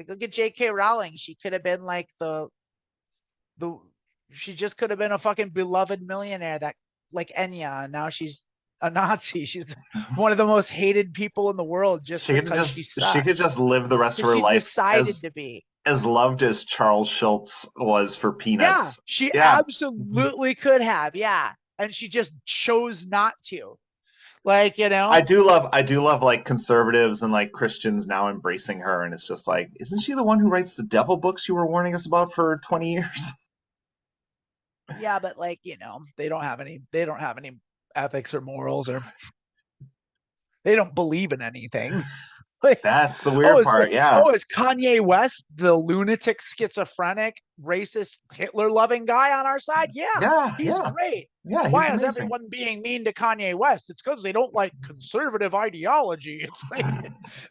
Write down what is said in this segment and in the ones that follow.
Like, look at J.K. Rowling. She could have been like the she just could have been a fucking beloved millionaire that like Enya, and now she's a Nazi. She's one of the most hated people in the world just because she she could sucks. just live the rest of Because her she life decided to be. as loved as Charles Schultz was for Yeah, Peanuts. she Yeah. absolutely could have. Yeah. And she just chose not to. Like, I do love like conservatives and like Christians now embracing her, and it's just like, isn't she the one who writes the devil books you were warning us about for 20 years? yeah, but like, they don't have any ethics or morals, or they don't believe in anything. Like, That's the weird part. Yeah. is Kanye West the lunatic, schizophrenic, racist, Hitler loving guy on our side? Yeah, Yeah, he's yeah. great. Yeah, he's Why is amazing. everyone being mean to Kanye West? It's because they don't like conservative ideology.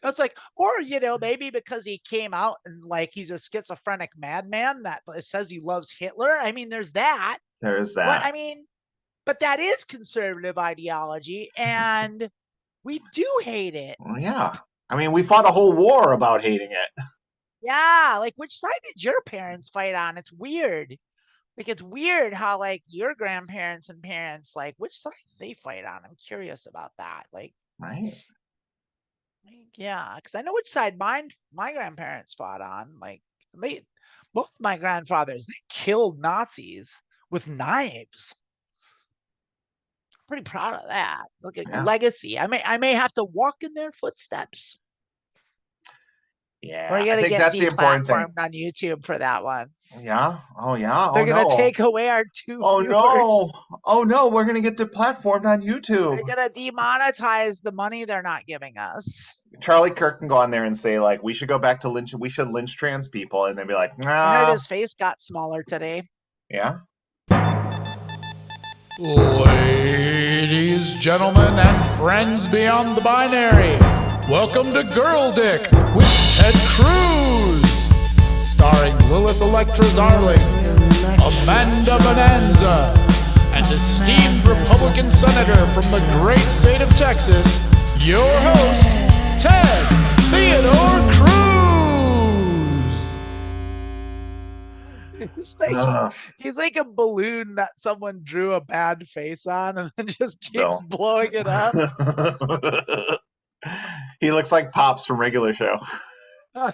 It's like, or maybe because he came out and like he's a schizophrenic madman that says he loves Hitler. I mean, there's that. There's But that. I mean, but that is conservative ideology, and we do hate it. Yeah. I mean, we fought a whole war about hating it. Yeah, like, which side did your parents fight on? It's weird. Like, it's weird how like your grandparents and parents, like, which side they fight on. I'm curious about that. Right. Yeah, because I know which side my grandparents fought on. Like, they both my grandfathers, they killed Nazis with knives. Pretty proud of that. Look at legacy. I may have to walk in their footsteps. Yeah, We're I gonna think get that's the important thing. deplatformed on YouTube for that one. Yeah. Oh, yeah. They're Oh, gonna no. take away our two Oh, no. viewers. Oh, no. We're going to get deplatformed on YouTube. They're gonna demonetize the money they're not giving us. Charlie Kirk can go on there and say, like, we should go back to lynch. We should lynch trans people. And they'd be like, I heard nah. his face got smaller today. Yeah. Ladies, gentlemen, and friends beyond the binary, welcome to Girl Dick with Ted Cruz, starring Lilith Electra Zarling, Amanda Bonanza, and esteemed Republican Senator from the great state of Texas, your host, Ted Theodore Cruz. He's like a balloon that someone drew a bad face on and then just keeps blowing it up. He looks like Pops from Regular Show.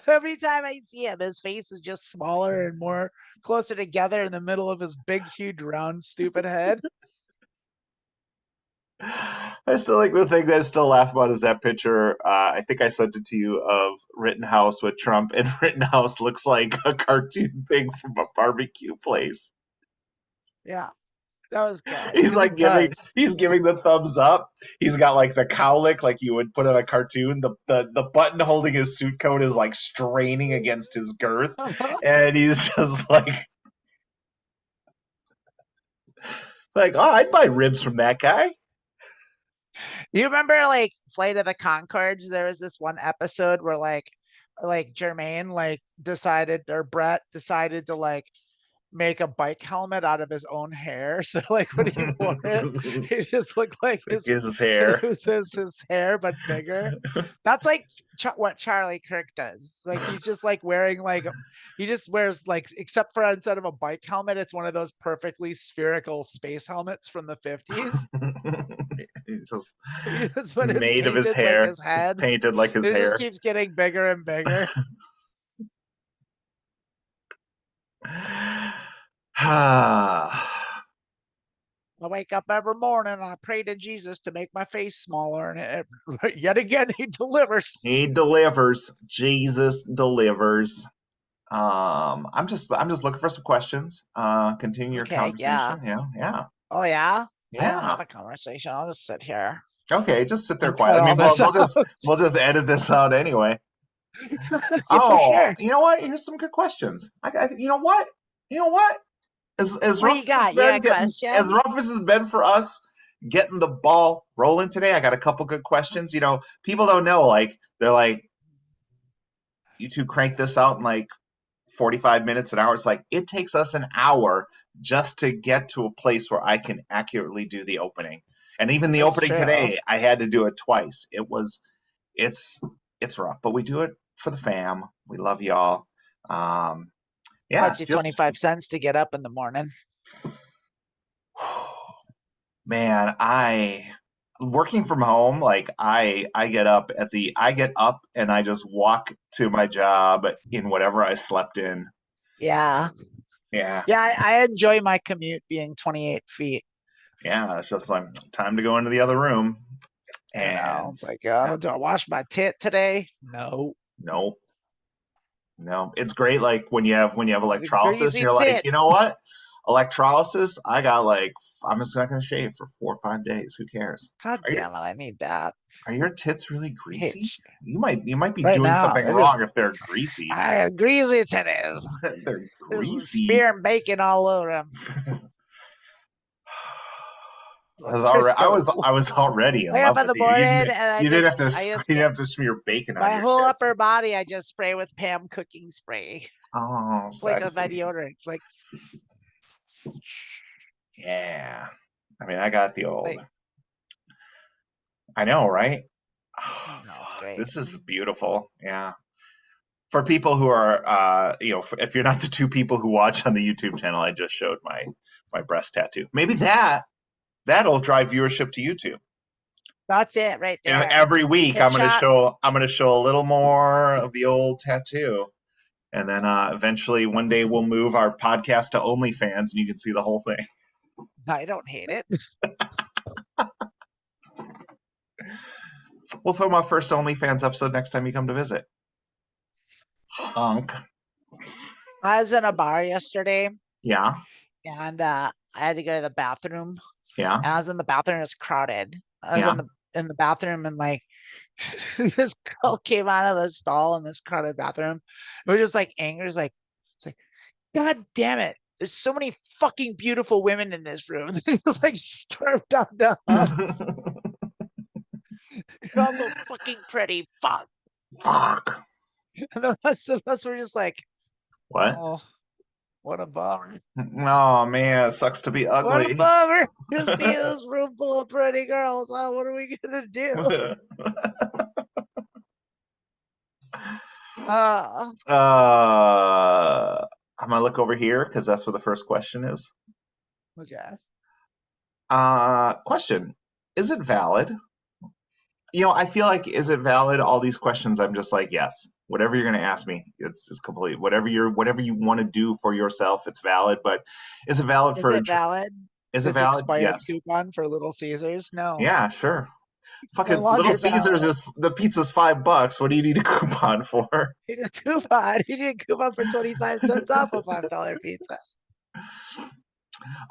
Every time I see him, his face is just smaller and more closer together in the middle of his big, huge, round, stupid head. I still like the thing that I still laugh about is that picture. I think I sent it to you of Rittenhouse with Trump, and Rittenhouse looks like a cartoon pig from a barbecue place. Yeah, that was good. He's like he's giving the thumbs up. He's got like the cowlick like you would put in a cartoon. The button holding his suit coat is like straining against his girth, and he's just like, oh, I'd buy ribs from that guy. You remember like Flight of the Conchords? There was this one episode where like Jermaine like decided, or Brett decided to like make a bike helmet out of his own hair. So like when he wore it, it just looked like his hair. It was his hair, but bigger. That's like what Charlie Kirk does. Like he's just like wearing he just wears like, except for instead of a bike helmet, it's one of those perfectly spherical space helmets from the 50s. Just made of his hair. Like his head. It's painted like his hair. It just keeps getting bigger and bigger. I wake up every morning and I pray to Jesus to make my face smaller, and yet again he delivers. He delivers. Jesus delivers. I'm just looking for some questions. Continue your conversation. Yeah. Oh yeah. Yeah. I don't have a conversation. I'll just sit here. Okay, just sit there quiet. I mean, we'll just edit this out anyway. Sure. You know what? Here's some good questions. You know what? As rough as it's been for us getting the ball rolling today, I got a couple good questions. You know, people don't know, like, they're like, you two crank this out in like 45 minutes, an hour. It's like, it takes us an hour just to get to a place where I can accurately do the opening. And even the opening today, I had to do it twice. It's rough, but we do it for the fam. We love y'all. Um, yeah, Cost you just 25 cents to get up in the morning. man, I working from home, like I get up and I just walk to my job in whatever I slept in. Yeah. Yeah, Yeah, I enjoy my commute being 28 feet. yeah, it's just like time to go into the other room. I know. And It's like, yeah, do I wash my tit today? No. no, no. It's great like when you have The electrolysis and greasy you're like, tit. you know what? Electrolysis, I got like I'm just not gonna shave for 4 or 5 days. Who cares? God Are your damn it, I need that. are your tits really I hate greasy? shit. You might be Right doing now. something They're just wrong if they're greasy. greasy titties. They're There's greasy. spear and bacon all over them. Like I Crisco. was already in Wake up love in with the you. morning and You didn't have to I just you get didn't have to smear bacon on my your whole tits. upper body. I just spray with Pam cooking spray. Oh, It's like my sexy. deodorant. Like, Yeah. I mean, I got the old. like, I know, right? Oh, no, it's fuck. great. This is beautiful. Yeah. For people who are, if you're not the two people who watch on the YouTube channel, I just showed my breast tattoo. Maybe that'll drive viewership to YouTube. That's it right And there. every week Tit shot. I'm gonna show a little more of the old tattoo. And then eventually one day we'll move our podcast to OnlyFans and you can see the whole thing. I don't hate it. We'll film our first OnlyFans episode next time you come to visit. Hunk. I was in a bar yesterday Yeah, and I had to go to the bathroom. yeah, And I was in the bathroom, it was crowded. I was yeah. in the bathroom and like this girl came out of the stall in this crowded bathroom. It was just like angry. It's like, God damn it. There's so many fucking beautiful women in this room. They just like stormed down to us. You're also fucking pretty. Fuck. Fuck. And the rest of us were just like, What? oh, what a bummer. Oh man, it sucks to be What a ugly. bummer. Just be in this room full of pretty girls. Oh, what are we gonna do? Uh I'm gonna look over here because that's where the first question is. okay. Question: is it valid? I feel like is it valid? All these questions, I'm just like, yes. Whatever you're gonna ask me, it's complete. Whatever you want to do for yourself, it's valid. But is it valid Is for? it valid? Is it This valid? expired Yes. coupon for Little Caesars? No. Yeah, sure. No Fucking Little longer Caesars valid. is the pizza's $5. What do you need a coupon for? He did a coupon. He did a coupon for 25 cents off a $5 pizza.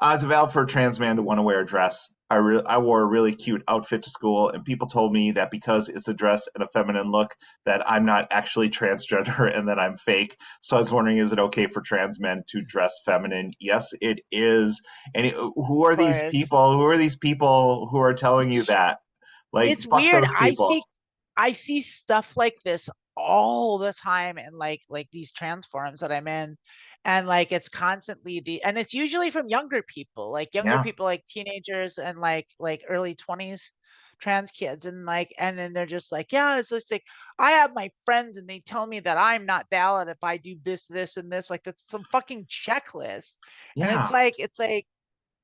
As a valid for a trans man to want to wear a dress. I wore a really cute outfit to school, and people told me that because it's a dress and a feminine look, that I'm not actually transgender and that I'm fake. So I was wondering, is it okay for trans men to dress feminine? Yes, it is. And who Of are these course. people? Who are these people who are telling you that? Like, It's fuck weird. those people. I see stuff like this all the time in like these trans forums that I'm in. And like it's constantly and it's usually from younger Yeah, people like teenagers and like early 20s trans kids and like and then they're just like, yeah, it's just like I have my friends and they tell me that I'm not valid if I do this, and this. Like that's some fucking checklist. And yeah,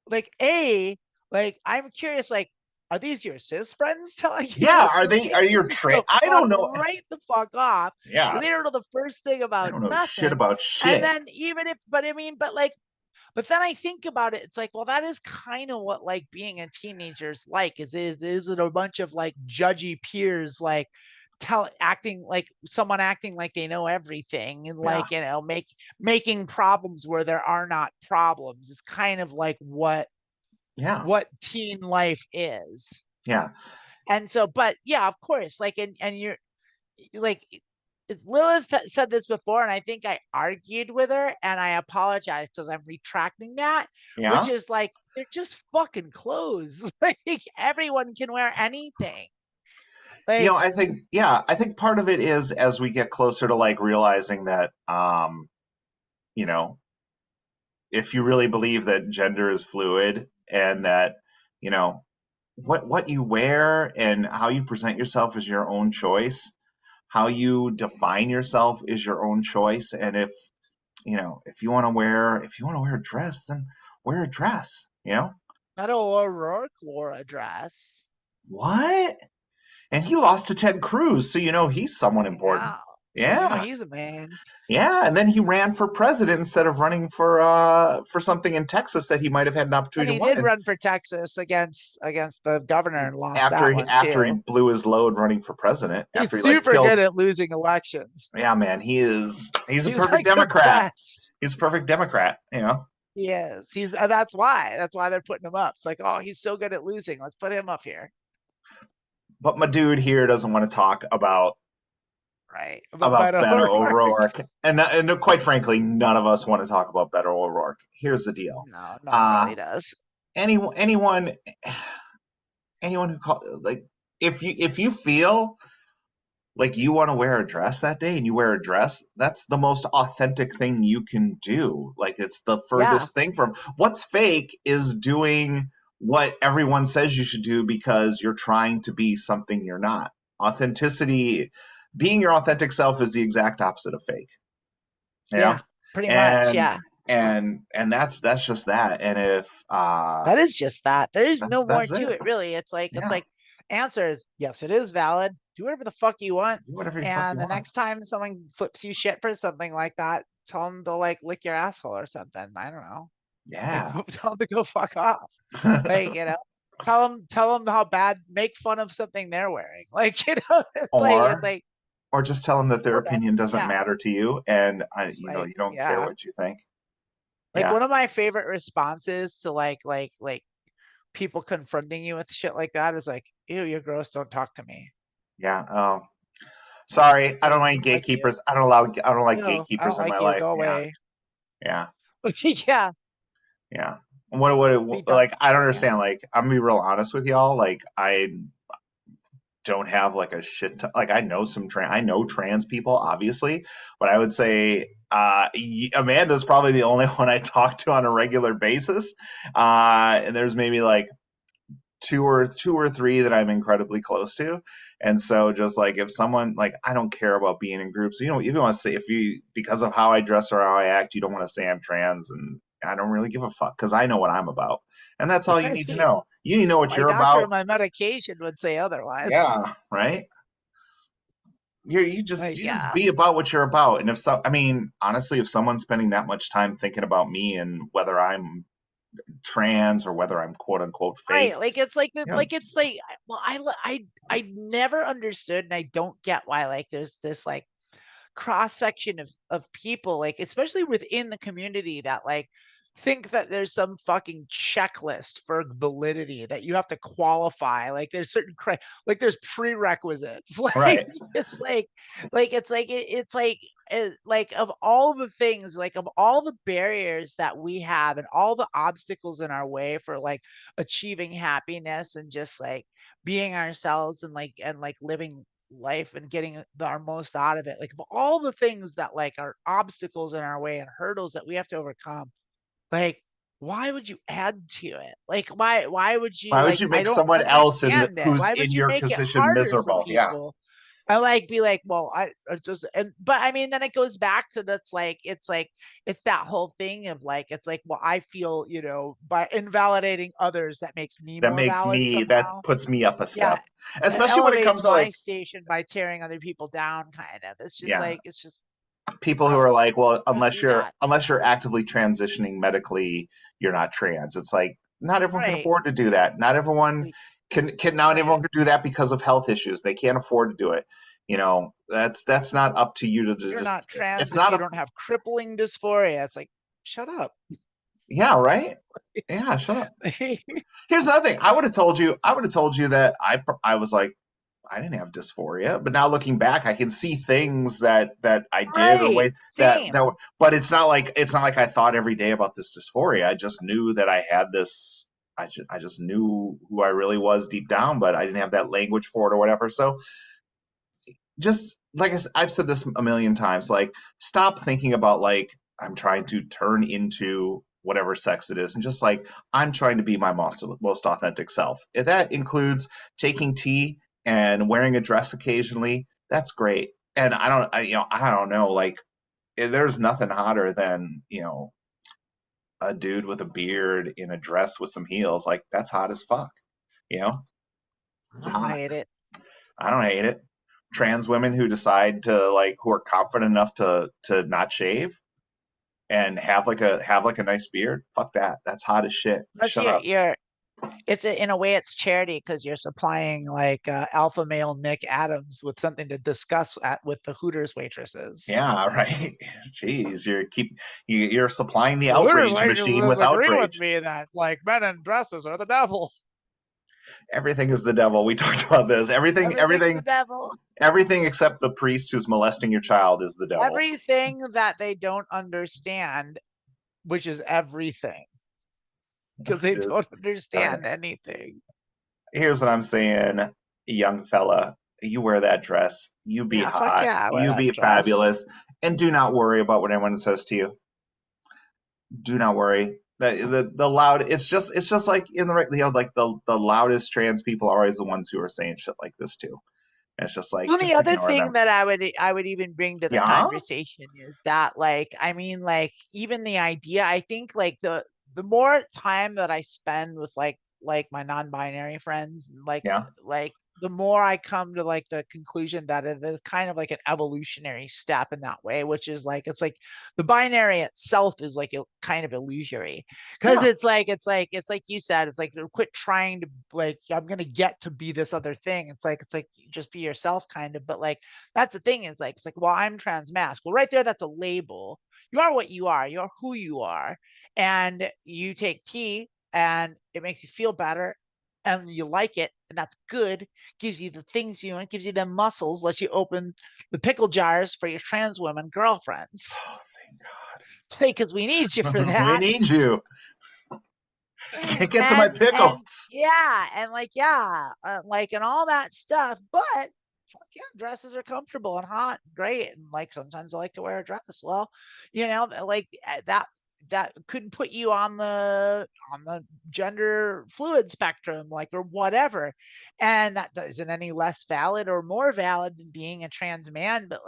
like a like I'm curious, like are these your cis friends telling you yeah. this? Are Because they? they Are need you to trained? go I fuck don't know. right the fuck off. Yeah, They don't know the first thing they about don't know shit nothing. about And shit. then even if, but I mean, but then I think about it, it's like, well, that is kind of what like being a teenager's like is it a bunch of like judgy peers like acting like someone acting like they know everything and Yeah, like making problems where there are not problems is kind of like yeah, what teen life is. yeah, And so, but yeah, of course, like, and you're like, Lilith said this before, and I think I argued with her, and I apologize because I'm retracting that, which yeah. is like, they're just fucking clothes. Like, everyone can wear anything. Like, I think part of it is as we get closer to like realizing that, you know, if you really believe that gender is fluid and that, you know, what you wear and how you present yourself is your own choice. how you define yourself is your own choice. And if you want to wear a dress, then wear a dress. Beto O'Rourke wore a dress. What? And he lost to Ted Cruz, so he's someone important. Yeah. So Yeah, he's a man. yeah. And then he ran for president instead of running for something in Texas that he might have had an And opportunity he to win. did run for Texas against the governor and lost After that he one after he too. blew his load running for president, He's after he like super killed. good at losing elections. Yeah, man, he's a He's perfect like the Democrat. best. He's a perfect Democrat. He is. That's why they're putting him up. It's like, oh, he's so good at losing. Let's put him up here. But my dude here doesn't want to talk Right. But about Beto Beto O'Rourke. O'Rourke, and quite frankly, none of us want to talk about Beto O'Rourke. Here's the deal: No, no one uh, really does. anyone who like if you feel like you want to wear a dress that day and you wear a dress, that's the most authentic thing you can do. Like it's the Yeah. furthest thing from what's fake is doing what everyone says you should do because you're trying to be something you're not. Authenticity, being your authentic self is the exact opposite of fake, you know? Yeah. Pretty much. And Yeah. that's just that. And if That is just that. There is no more that's to it. it, really. It's Yeah. like answers. Yes, it is valid. Do whatever the fuck you want. Do whatever the fuck And you the want. next time someone flips you shit for something like that, tell them to like lick your asshole or something. I don't know. Like Yeah. tell them to go fuck off. Like, tell them how bad, make fun of something they're wearing. Like, it's or like or just tell them that their or better. opinion doesn't Yeah. matter to you and It's like, you don't care yeah. what you think. Like Yeah. one of my favorite responses to like people confronting you with shit like that is like, ew, you're gross, don't talk to me. Yeah. Oh, sorry. I I don't don't like like you. gatekeepers. I don't like No, I gatekeepers don't in my like you. life. Go Yeah. away. Yeah. Yeah. Yeah. What Be done. like I don't Yeah. understand. Like I'm gonna be real honest with y'all. Like I don't have like a shit ton, like I know trans people obviously, but I would say Amanda's probably the only one I talk to on a regular basis. And there's maybe like two or three that I'm incredibly close to. And so just like if someone like I don't care about being in groups. You don't want to say if you because of how I dress or how I act, you don't want to say I'm trans and I don't really give a fuck because I know what I'm about. And that's all you need to Right. know. You need to know what My you're doctor and about. my medication would say otherwise. Yeah, right? Like, you just yeah. be about what you're about. And if so I mean, honestly, if someone's spending that much time thinking about me and whether I'm trans or whether I'm quote unquote fake, Right. Like it's like yeah, like it's like well, I never understood and I don't get why like there's this like cross section of people, like especially within the community, that like think that there's some fucking checklist for validity that you have to qualify. Like there's certain like there's prerequisites. Like right. it's like of all the things, like of all the barriers that we have and all the obstacles in our way for like achieving happiness and just like being ourselves and like living life and getting our most out of it, like of all the things that like are obstacles in our way and hurdles that we have to overcome, like why would you add to it? Like why would you, Why would like you I make don't someone else understand it. who's Why would in you your make it position harder for miserable? Yeah. people? I like be like, well, I just and but I mean, then it goes back to that's like it's that whole thing of like it's like, well, I feel, by invalidating others that makes me more valid That somehow. puts me up a Yeah, step. it Especially when it comes elevates to my like station by tearing other people down, kind of. It's just yeah, like it's just people who are gross. like, well, Don't do that. unless you're actively transitioning medically, you're not trans. It's like not everyone can Right. afford to do that. Not everyone Like, can not right. everyone can do that because of health issues. They can't afford to do it. That's not up to you to You're just not trans it's if not you up don't have crippling dysphoria. It's like, shut up. yeah, right? Yeah, shut up. Here's another thing. I would have told you that I was like I didn't have dysphoria, but now looking back, I can see things that I did or Right. way that Same. were, but it's not like I thought every day about this dysphoria. I just knew that I had this. I just knew who I really was deep down, but I didn't have that language for it or whatever. So just like I've said this a million times, like stop thinking about like I'm trying to turn into whatever sex it is, and just like I'm trying to be my most authentic self. If that includes taking tea and wearing a dress occasionally, that's great. and I don't know, like there's nothing hotter than a dude with a beard in a dress with some heels. Like that's hot as fuck. You know, it's I don't hot. hate it. I don't hate it. Trans women who decide to like who are confident enough to not shave and have like a nice beard. Fuck that. That's hot as shit. Plus, Shut up. in a way it's charity because you're supplying like alpha male Nick Adams with something to discuss with the Hooters waitresses. Yeah, right. Jeez, you're supplying the The Hooters outrage machine waitresses with agree with outrage. me that like men in dresses are the devil. Everything is the devil. We talked about this. Everything's the devil. Everything except the priest who's molesting your child is the devil. Everything that they don't understand, which is everything, because they Just, don't all right. understand anything. Here's what I'm saying, young fella. You wear that dress. You be Yeah, fuck hot. yeah, I wear You that be dress. fabulous. And do not worry about what anyone says to you. Do not worry. The loud it's just like in the right like the loudest trans people are always the ones who are saying shit like this too. And it's just like Well, the just other ignore thing them. that I would even bring to the Yeah? conversation is that like I mean like even the idea I think like the more time that I spend with like my non-binary friends Yeah. like the more I come to like the conclusion that it is kind of like an evolutionary step in that way, which is like it's like the binary itself is like a kind of illusory because Yeah. it's like you said it's like quit trying to like I'm gonna get to be this other thing. It's like just be yourself kind of, but like that's the thing is like it's like well I'm trans mask. Well right there that's a label. You are what you are. You're who you are, and you take tea and it makes you feel better and you like it and that's good, gives you the things you want, gives you them muscles, lets you open the pickle jars for your trans women girlfriends. Oh, Because we need you for thank God. We that. need you. Can't get to my And pickles. yeah, and like yeah, like and all that stuff. But fuck yeah, dresses are comfortable and hot, and great, and like sometimes I like to wear a dress. Well, like that could put you on the gender fluid spectrum, like or whatever, and that isn't any less valid or more valid than being a trans man. But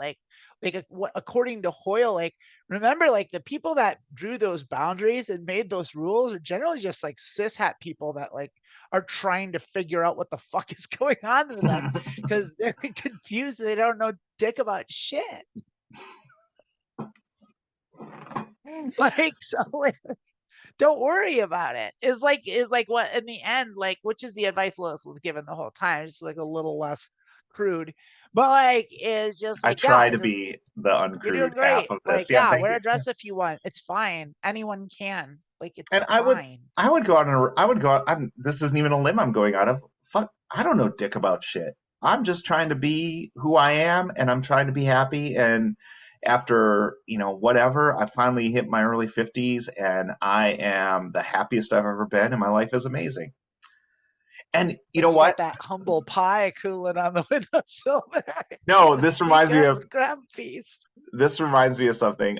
according to Hoyle, like remember like the people that drew those boundaries and made those rules are generally just like cishet people that like are trying to figure out what the fuck is going on with us because they're confused, they don't know dick about shit. Like so like, don't worry about it is like what in the end like which is the advice Lewis was given the whole time, just like a little less crude, but like is just I like yeah try to it's just be the you're uncrude doing half great. of this. Like, Yeah, yeah, thank wear you. a dress if you want. It's fine. Anyone can. Like, it's And fine. I would go out and I would go out. This isn't even a limb I'm going out of. Fuck, I don't know dick about shit. I'm just trying to be who I am, and I'm trying to be happy. And after whatever, I finally hit my early 50s, and I am the happiest I've ever been, and my life is amazing. And you Like, know you got what? that humble pie cooling on the windowsill there. No, The sneak out and grab feast. this reminds me of something.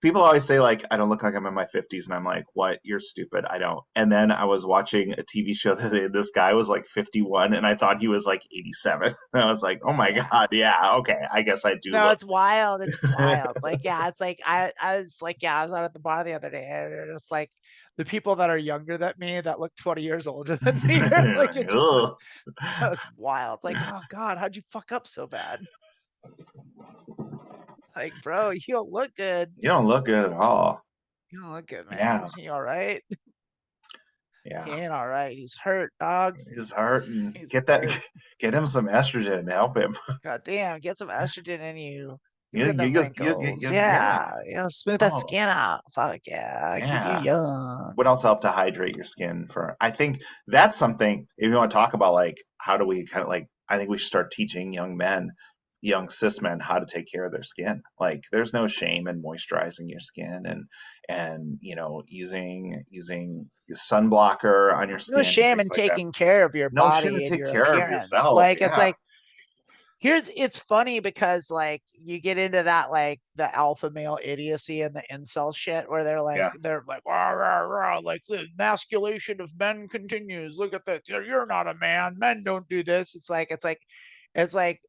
People always say like I don't look like I'm in my 50s, and I'm like, what? You're stupid. I don't. And then I was watching a TV show that this guy was like 51, and I thought he was like 87. And I was like, oh my Yeah. god, yeah, okay, I guess I do No, look. it's wild. It's wild. Like, yeah, it's like I was like, yeah, I was out at the bar the other day, and it's like the people that are younger than me that look 20 years older than me. Like, Ugh. it's wild. Like, oh God, how'd you fuck up so bad? Like, bro, you don't look good. You don't look good at all. You don't look good, Yeah, man. You all right? He yeah. ain't all right. He's hurt, dog. He's hurting. He's Get hurt. get him some estrogen to help him. God damn, get some estrogen in you. Get You, rid of you, them wrinkles. yeah. Yeah. Smooth that Oh, skin out. Fuck yeah. Keep you yeah. young. What else help to hydrate your skin for? I think that's something if you want to talk about like how do we kind of like I think we should start teaching young men, young cis men how to take care of their skin. Like there's no shame in moisturizing your skin and using sun blocker on your No skin and shame things in like that. taking care of your No shame to body and take your care of appearance. yourself. Like, it's Yeah. like, it's funny because like you get into that like the alpha male idiocy and the incel shit where Yeah. they're like rah, rah, rah, like the emasculation of men continues. Look at this. You're not a man. Men don't do this. It's like It's like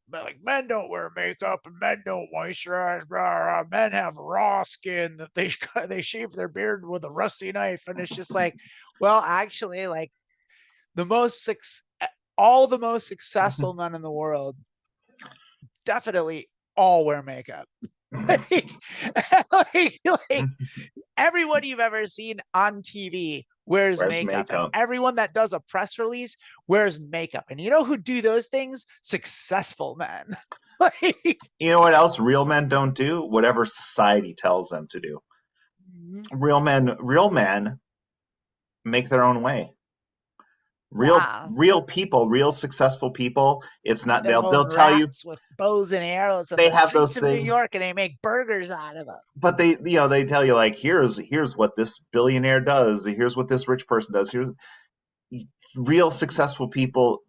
men don't wear makeup and men don't moisturize. Blah, blah. Men have raw skin that they shave their beard with a rusty knife, and it's just like, well, actually, like the most all the most successful men in the world definitely all wear makeup. like, like everyone you've ever seen on TV wears Where's makeup, and makeup? everyone that does a press release wears makeup. And you know who do those things? Successful men. like, You know what else real men don't do? Whatever society tells them to do. Real men make their own way. yeah, Real people, real successful people. It's not their own they'll tell you rats with bows and arrows in they the have streets those of New things, York, and they make burgers out of them. but they tell you like here's what this billionaire does, here's what this rich person does. Here's real successful people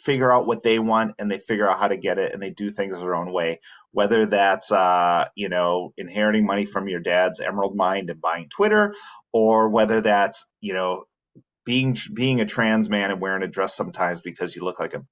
figure out what they want and they figure out how to get it and they do things their own way. Whether that's inheriting money from your dad's emerald mine and buying Twitter, or whether that's being a trans man and wearing a dress sometimes because you look like a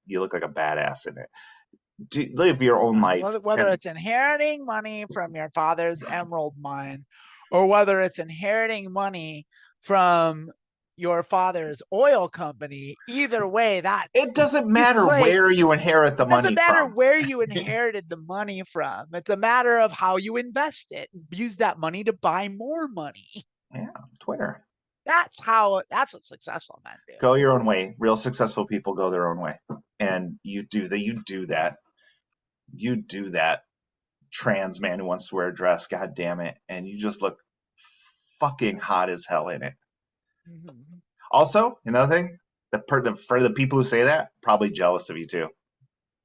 badass in it. Live your own life. Whether And it's inheriting money from your father's emerald mine, or whether it's inheriting money from your father's oil company, either way, it doesn't it's matter like, where you inherit the it doesn't money matter from. where you inherited the money from. It's a matter of how you invest it and use that money to buy more money. Yeah, Twitter. That's what successful men do. Go your own way. Real successful people go their own way, and you do that. You do that. Trans man who wants to wear a dress. God damn it! And you just look fucking hot as hell in it. Mm-hmm. Also, another thing, for the people who say that, probably jealous of you too.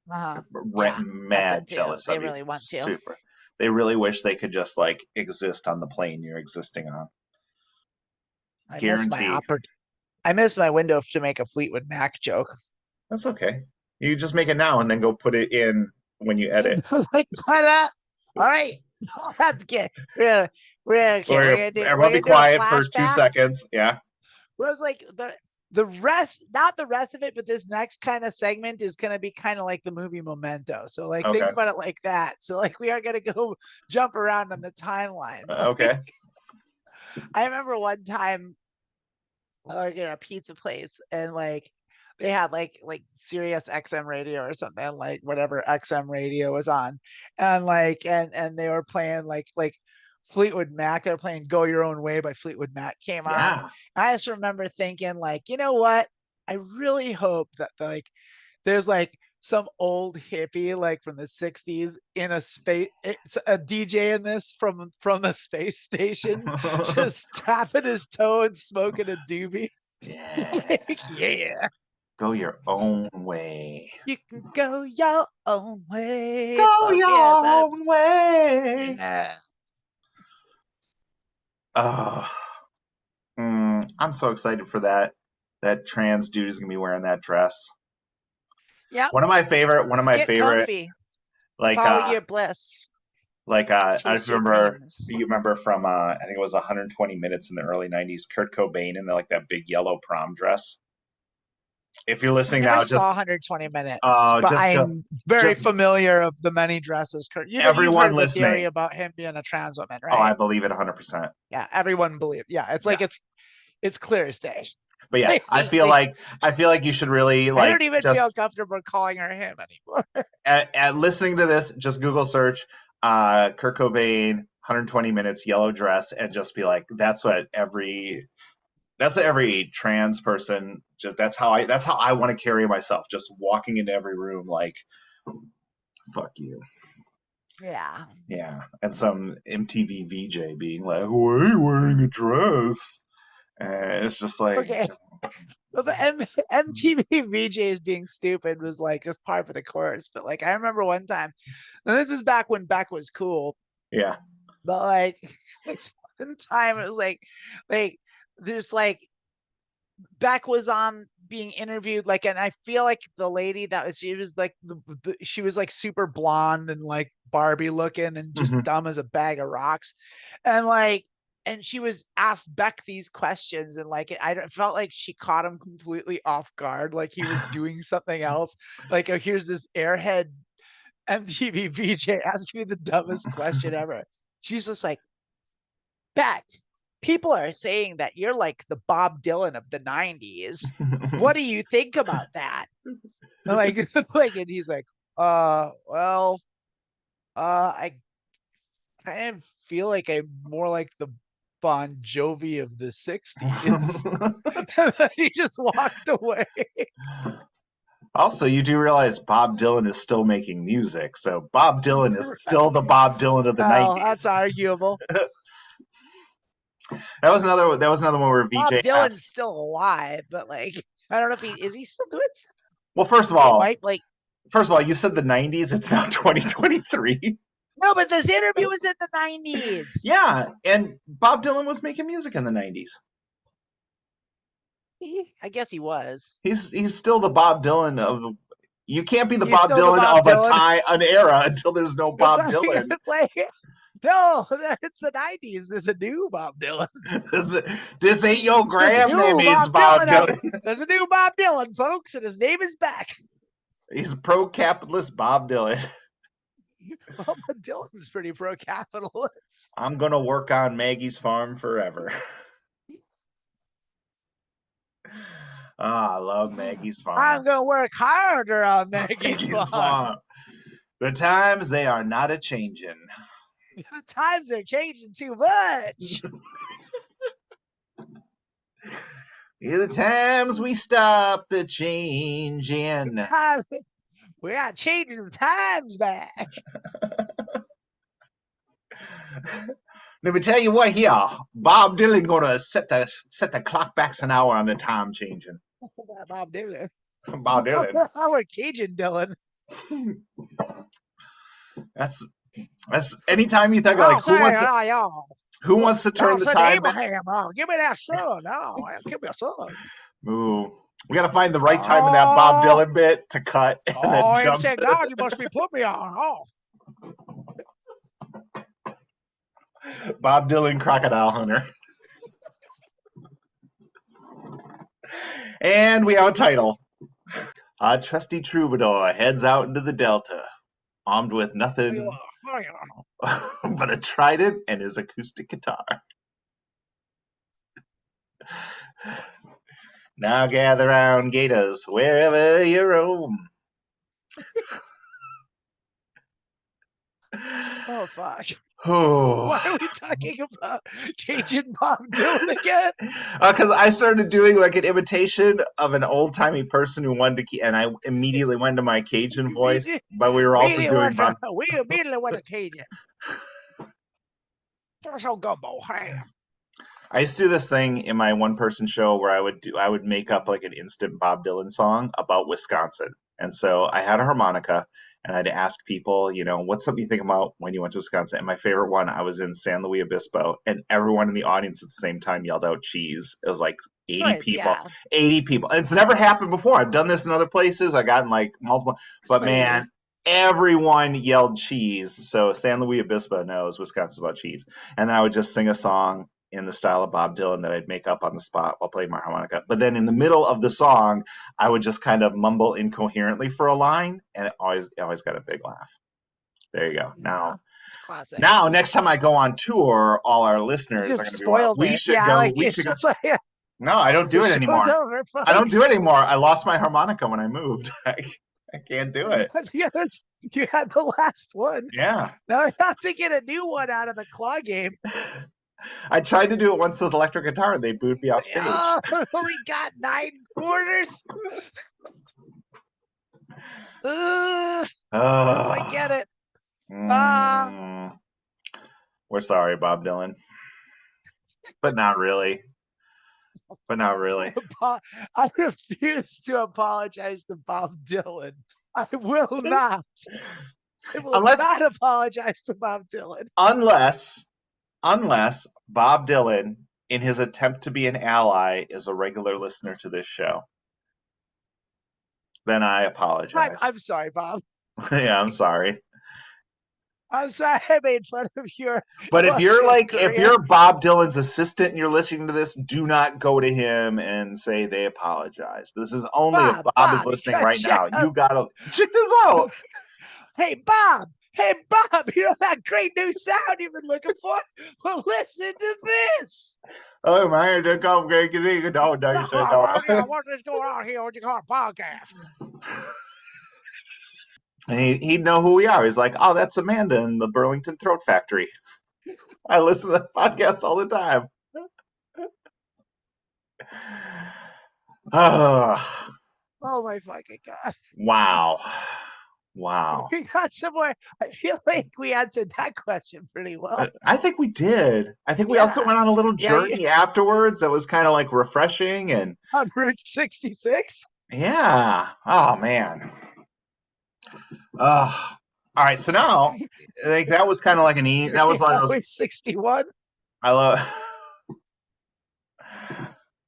Yeah, that's Mad it too. jealous They of you. really want to. Super. They really wish they could just like exist on the plane you're existing on. I miss my Guarantee. I missed my window to make a Fleetwood Mac joke. That's okay. You just make it now and then go put it in when you edit. like, why not? All right, that's good. Everyone we're be gonna do a quiet for two flashback. seconds. Yeah. Whereas like the rest, not the rest of it, but this next kind of segment is gonna be kind of like the movie Memento. So like think Okay. about it like that. So like we are gonna go jump around on the timeline. But Okay. I remember one time working at a pizza place, and like they had like Sirius XM radio or something, like whatever XM radio was on, and like and they were playing like Fleetwood Mac. They were playing "Go Your Own Way" by Fleetwood Mac came on. Yeah. I just remember thinking like, you know what? I really hope that like there's like some old hippie like from the 60s in a space, it's a DJ in this from the space station, just tapping his toe and smoking a doobie. Yeah. like, yeah, Go your own way. you can go your own way, Go forget your that. own way. Yeah. Oh, I'm so excited for that. That trans dude is gonna be wearing that dress. Yep. One of my Get favorite, comfy, like follow your bliss, I chase just your remember dreams. you remember from I think it was 120 Minutes in the early 90s, Kurt Cobain in like that big yellow prom dress. If you're I listening never now, saw just 120 minutes, but just go, I'm very just familiar of the many dresses. You've everyone heard the theory listening. about him being a trans woman, Oh, I right? believe it 100%. Yeah, everyone believes. Yeah, it's Yeah, like it's clear as day. but yeah, like, I feel like you should really I like don't even feel just comfortable calling her him anymore. at listening to this, just Google search Kurt Cobain 120 minutes yellow dress and just be like, that's what every trans person just that's how I want to carry myself, just walking into every room like fuck you. Yeah. Yeah, and some MTV VJ being like, "Why are you wearing a dress?" And it's just like, Okay. Well, the MTV VJs being stupid was like just par for the course. But like I remember one time, and this is back when Beck was cool, yeah, but like it's one time it was like there's like Beck was on being interviewed, like, and I feel like the lady that was, she was like she was like super blonde and like Barbie looking and just hmm dumb as a bag of rocks, and like and she was asked Beck these questions, and like I felt like she caught him completely off guard, like he was doing something else. Like, oh, here's this airhead MTV VJ asking me the dumbest question ever. She's just like, Beck, people are saying that you're like the Bob Dylan of the '90s. What do you think about that? And and he's like, well, I kind of feel like I'm more like the Bon Jovi of the '60s. And then he just walked away. Also, you do realize Bob Dylan is still making music, so Bob Dylan is still the Bob Dylan of the Well, that's 90s. arguable. That was another one where Bob VJ Dylan's asked. still alive, but like I don't know if he still doing something? Well, It might like first of all, you said the 90s. It's now 2023. no, but this interview was in the '90s. Yeah, and Bob Dylan was making music in the 90s. I guess he was. He's still the Bob Dylan of. You can't be the He's Bob still the Dylan Bob of Dylan. an era until there's no Bob Dylan. It's like no, it's the '90s. There's a new Bob Dylan. This ain't your There's a new grandmammy's Bob Bob Dylan. Dylan. There's a new Bob Dylan, folks, and his name is Beck. He's a pro-capitalist Bob Dylan. Well, Bob Dylan's pretty pro-capitalist. I'm gonna work on Maggie's farm forever. I love Maggie's farm. I'm gonna work harder on Maggie's farm. farm. The times they are not a changing. The times are changing too much. The times we stop the changing. We got changing the times back. Let me tell you what here. Bob Dylan gonna set the clock back an hour on the time changing. Bob Dylan. Bob Dylan. I want Cajun Dylan. That's anytime you think of like who wants to turn the time back? Abraham, give me that son. Give me a son. Ooh. We gotta find the right time in that Bob Dylan bit to cut and then jump. Said, God, you must be putting me on. Bob Dylan, Crocodile Hunter. And we have a title. A trusty troubadour heads out into the Delta, armed with nothing but a trident and his acoustic guitar. Now gather round, gators, wherever you roam. Oh, fuck. Oh. Why are we talking about Cajun Bob Dylan again? Because I started doing like an imitation of an old-timey person who wanted to, and I immediately went to my Cajun voice, but we were also doing Bob. We immediately went to Cajun. There's no gumbo ham. I used to do this thing in my one-person show where I would make up like an instant Bob Dylan song about Wisconsin, and so I had a harmonica. And I'd ask people, what's something you think about when you went to Wisconsin? And my favorite one, I was in San Luis Obispo, and everyone in the audience at the same time yelled out cheese. It was like 80 people. Yeah. 80 people. And it's never happened before. I've done this in other places. I've gotten like multiple. But man, everyone yelled cheese. So San Luis Obispo knows Wisconsin's about cheese. And then I would just sing a song in the style of Bob Dylan that I'd make up on the spot while playing my harmonica. But then in the middle of the song, I would just kind of mumble incoherently for a line, and it always got a big laugh. There you go. Now, classic. Now, next time I go on tour, all our listeners are going to be like, we should go. We should go. No, I don't do it anymore. I don't do it anymore. I lost my harmonica when I moved. I can't do it. You had the last one. Yeah. Now I have to get a new one out of the claw game. I tried to do it once with electric guitar, and they booed me off stage. Oh, we got 9 quarters. I get it. We're sorry, Bob Dylan, but not really. I refuse to apologize to Bob Dylan. I will not. I will not apologize to Bob Dylan. Unless Bob Dylan, in his attempt to be an ally, is a regular listener to this show. Then I apologize. I'm sorry, Bob. Yeah, I'm sorry. I'm sorry I made fun of your But illustrious if career. you're Bob Dylan's assistant and you're listening to this, do not go to him and say they apologize. This is only if Bob is Bob, you listening gotta right check now. out. You gotta check this out. Hey, Bob, you know that great new sound you've been looking for? Well, listen to this. Oh man, they come get it. No, no, you say no. What's going on here with your car podcast? And he'd know who we are. He's like, oh, that's Amanda in the Burlington Throat Factory. I listen to the podcast all the time. Oh, Oh my fucking god. wow. Wow. We got somewhere. I feel like we answered that question pretty well. I think we did. I think we also Yeah. went on a little Yeah, you, journey afterwards that was kind of like refreshing and on Route 66. yeah. Oh man. All right. So now, like that was kind of like that was one of those. Highway 61. I love.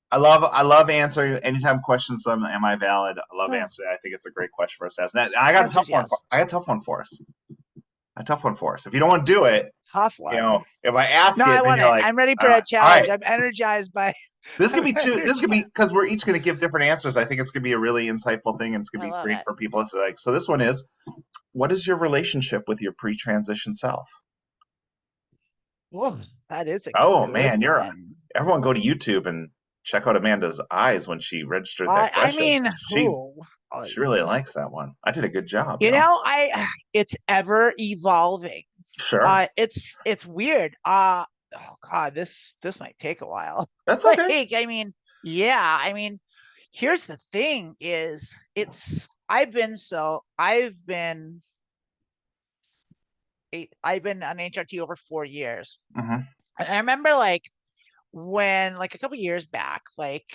I love answering anytime questions. Am I valid? I love answering. I think it's a great question for us to ask. I got a tough one. Yes. I got a tough one for us. A tough one for us. If you don't want to do it, Tough one. if I ask No, it, I then want you're it. like, I'm ready for all a right, challenge. I'm energized by. This could be two. This could be because we're each going to give different answers. I think it's going to be a really insightful thing, and it's going to be great for people. It's like, so this one is, what is your relationship with your pre-transition self? Whoa, that is a Oh good man, one. everyone go to YouTube and check out Amanda's eyes when she registered that question. She really likes that one. I did a good job. You know, it's ever evolving. Sure. It's weird. Oh God, this might take a while. That's okay. Like, I mean, yeah, I mean, here's the thing is I've been on HRT over 4 years. Mm-hmm. And I remember like when like a couple years back, like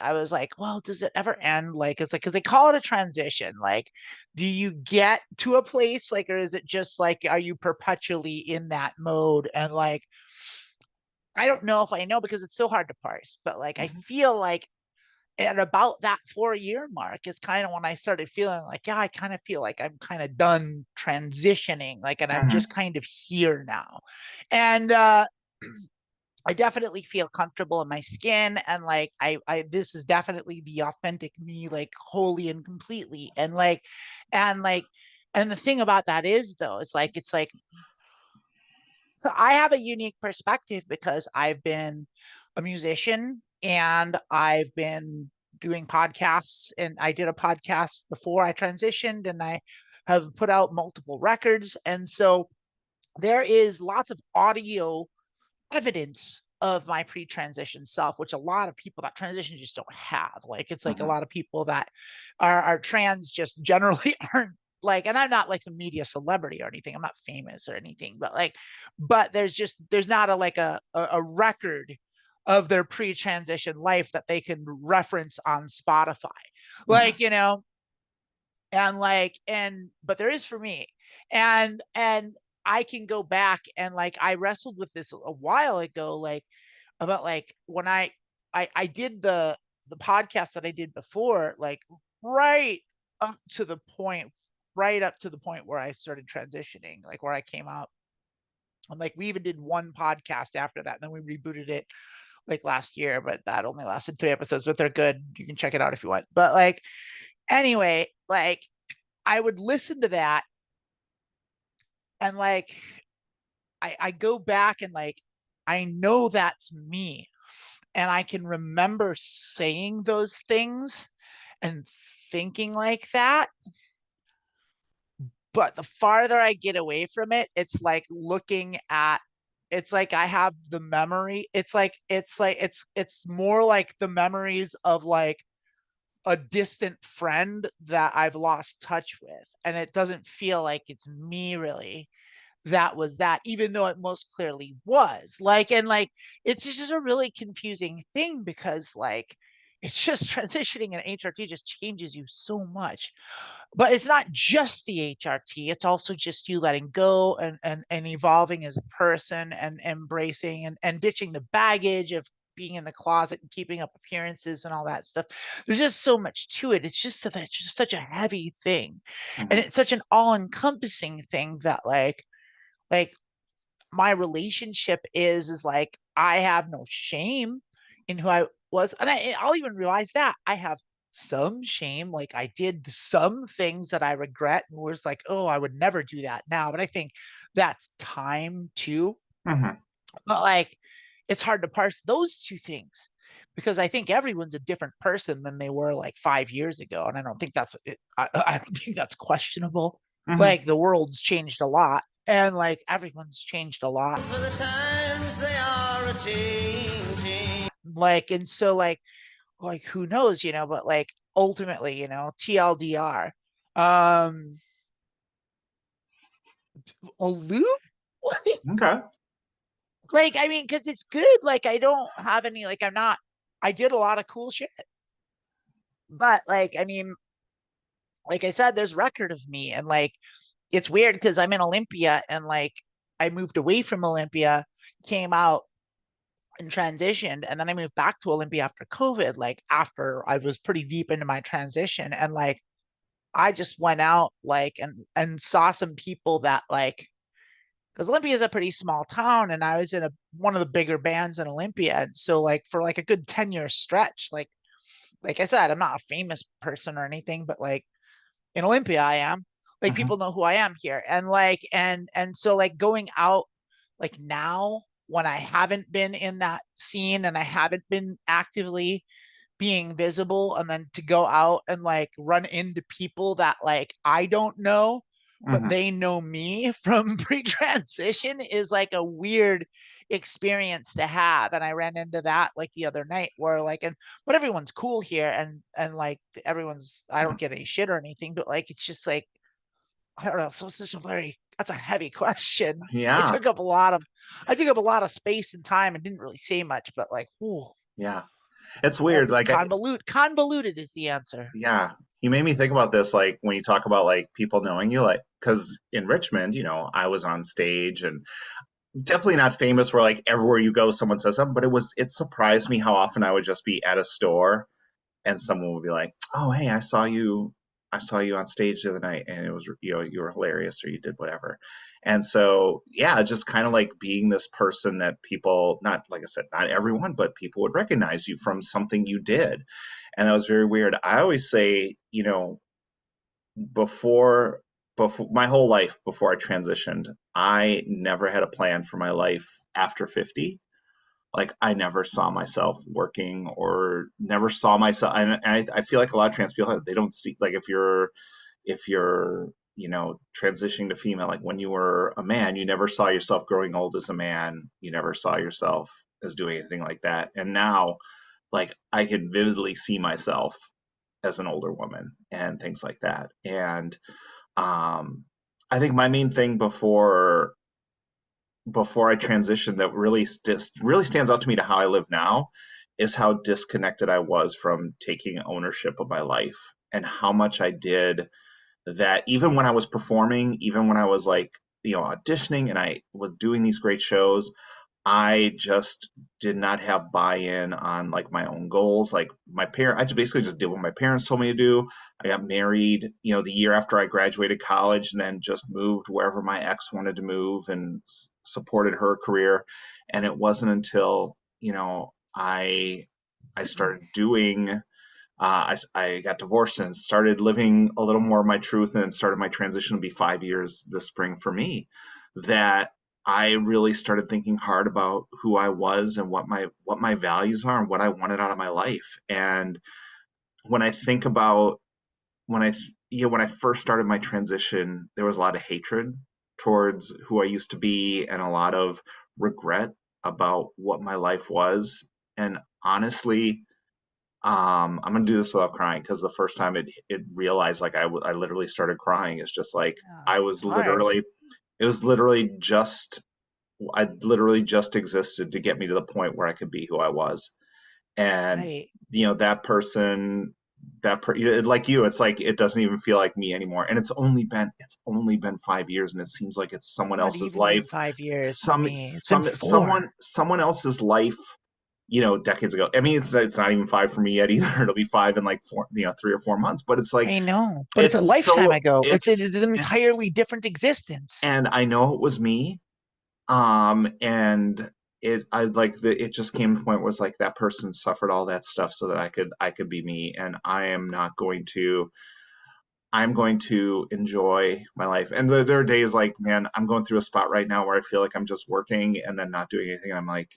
I was like, well, does it ever end? Like it's like because they call it a transition. Like, do you get to a place like, or is it just like, are you perpetually in that mode? And like, I don't know if I know because it's so hard to parse, but like I feel like at about that 4 year mark is kind of when I started feeling like, yeah, I kind of feel like I'm kind of done transitioning, like, and I'm just kind of here now. And I definitely feel comfortable in my skin, and like this is definitely the authentic me, like wholly and completely. And like and the thing about that is though, it's like I have a unique perspective because I've been a musician and I've been doing podcasts, and I did a podcast before I transitioned, and I have put out multiple records. And so there is lots of audio evidence of my pre-transition self, which a lot of people that transition just don't have. Like it's like a lot of people that are trans just generally aren't like, and I'm not like some media celebrity or anything. I'm not famous or anything, but like, but there's not a record of their pre-transition life that they can reference on Spotify. Like, you know, but there is for me. And I can go back and like I wrestled with this a while ago, like about like when I did the podcast that I did before, like right up to the point, right up to the point where I started transitioning, like where I came out. And like we even did one podcast after that, and then we rebooted it like last year, but that only lasted 3 episodes, but they're good. You can check it out if you want. But like anyway, like I would listen to that and like I go back and like I know that's me, and I can remember saying those things and thinking like that. But the farther I get away from it, it's like looking at, it's like I have the memory. It's more like the memories of like a distant friend that I've lost touch with. And it doesn't feel like it's me really that was that, even though it most clearly was. Like, and like, it's just a really confusing thing because like, it's just transitioning and HRT just changes you so much. But it's not just the HRT, it's also just you letting go and evolving as a person and embracing and ditching the baggage of being in the closet and keeping up appearances and all that stuff. There's just so much to it. It's just such a heavy thing. And it's such an all-encompassing thing that like like my relationship is like I have no shame in who I was, and I'll even realize that I have some shame. Like I did some things that I regret and was like, oh, I would never do that now. But I think that's time too. Hmm. But like, it's hard to parse those two things because I think everyone's a different person than they were like 5 years ago, and I don't think that's it. I don't think that's questionable. Hmm. Like the world's changed a lot, and like everyone's changed a lot. For the times they are a changing. Like, and so like who knows, but like ultimately, TLDR. Um, aloof. Okay. Like, I mean, because it's good. Like, I don't have any. Like, I'm not. I did a lot of cool shit. But like, I mean, like I said, there's record of me, and like it's weird because I'm in Olympia, and like I moved away from Olympia, came out and transitioned, and then I moved back to Olympia after COVID, like after I was pretty deep into my transition, and like I just went out like and saw some people that like because Olympia is a pretty small town, and I was in one of the bigger bands in Olympia, and so like for like a good 10-year stretch, like I said, I'm not a famous person or anything, but like in Olympia I am. Like Hmm. people know who I am here. And like and so like going out like now when I haven't been in that scene and I haven't been actively being visible and then to go out and like run into people that like I don't know but Hmm. they know me from pre-transition is like a weird experience to have. And I ran into that like the other night where like and but everyone's cool here and like everyone's I don't get any shit or anything but like it's just like I don't know. So it's just a very that's a heavy question. I Yeah. took up a lot of I took up a lot of space and time and didn't really say much, but like, ooh, Yeah. It's weird. that's Like, convoluted is the answer. yeah, you made me think about this, like when you talk about like people knowing you, like because in Richmond, I was on stage and definitely not famous where like everywhere you go, someone says something, but it surprised me how often I would just be at a store and someone would be like, "Oh, hey, I saw you on stage the other night, and it was you were hilarious, or you did whatever." And so, yeah, just kind of like being this person that people, not like I said, not everyone, but people would recognize you from something you did, and that was very weird. I always say, before before my whole life before I transitioned, I never had a plan for my life after 50. Like I never saw myself working or never saw myself. And I feel like a lot of trans people they don't see like if you're transitioning to female, like when you were a man, you never saw yourself growing old as a man. You never saw yourself as doing anything like that. And now, like I could vividly see myself as an older woman and things like that. And um, I think my main thing before I transitioned that really stands out to me to how I live now is how disconnected I was from taking ownership of my life and how much I did that even when I was performing, even when I was like, auditioning and I was doing these great shows, I just did not have buy-in on like my own goals. Like I just basically just did what my parents told me to do. I got married, the year after I graduated college, and then just moved wherever my ex wanted to move and supported her career. And it wasn't until, I started doing I got divorced and started living a little more of my truth and started my transition to be 5 years this spring for me that I really started thinking hard about who I was and what my values are and what I wanted out of my life. And when I think about when I when I first started my transition, there was a lot of hatred towards who I used to be and a lot of regret about what my life was. And honestly, I'm gonna do this without crying because the first time it realized like I literally started crying. It's just like Yeah, I was it's hard. literally it was literally just I literally just existed to get me to the point where I could be who I was. And Right. that person like you, it's like it doesn't even feel like me anymore. And it's only been 5 years, and it seems like it's someone Not else's even been life, 5 years for some me. It's been some 4. someone else's life decades ago. I mean, it's not even 5 for me yet either. It'll be 5 in like 3 or 4 months. But it's like I know, but it's a it's lifetime so ago. It's an it's entirely different existence. and I know it was me. And I like it just came to a point was like that person suffered all that stuff so that I could be me, and I'm going to enjoy my life. And there are days like, man, I'm going through a spot right now where I feel like I'm just working and then not doing anything. I'm like,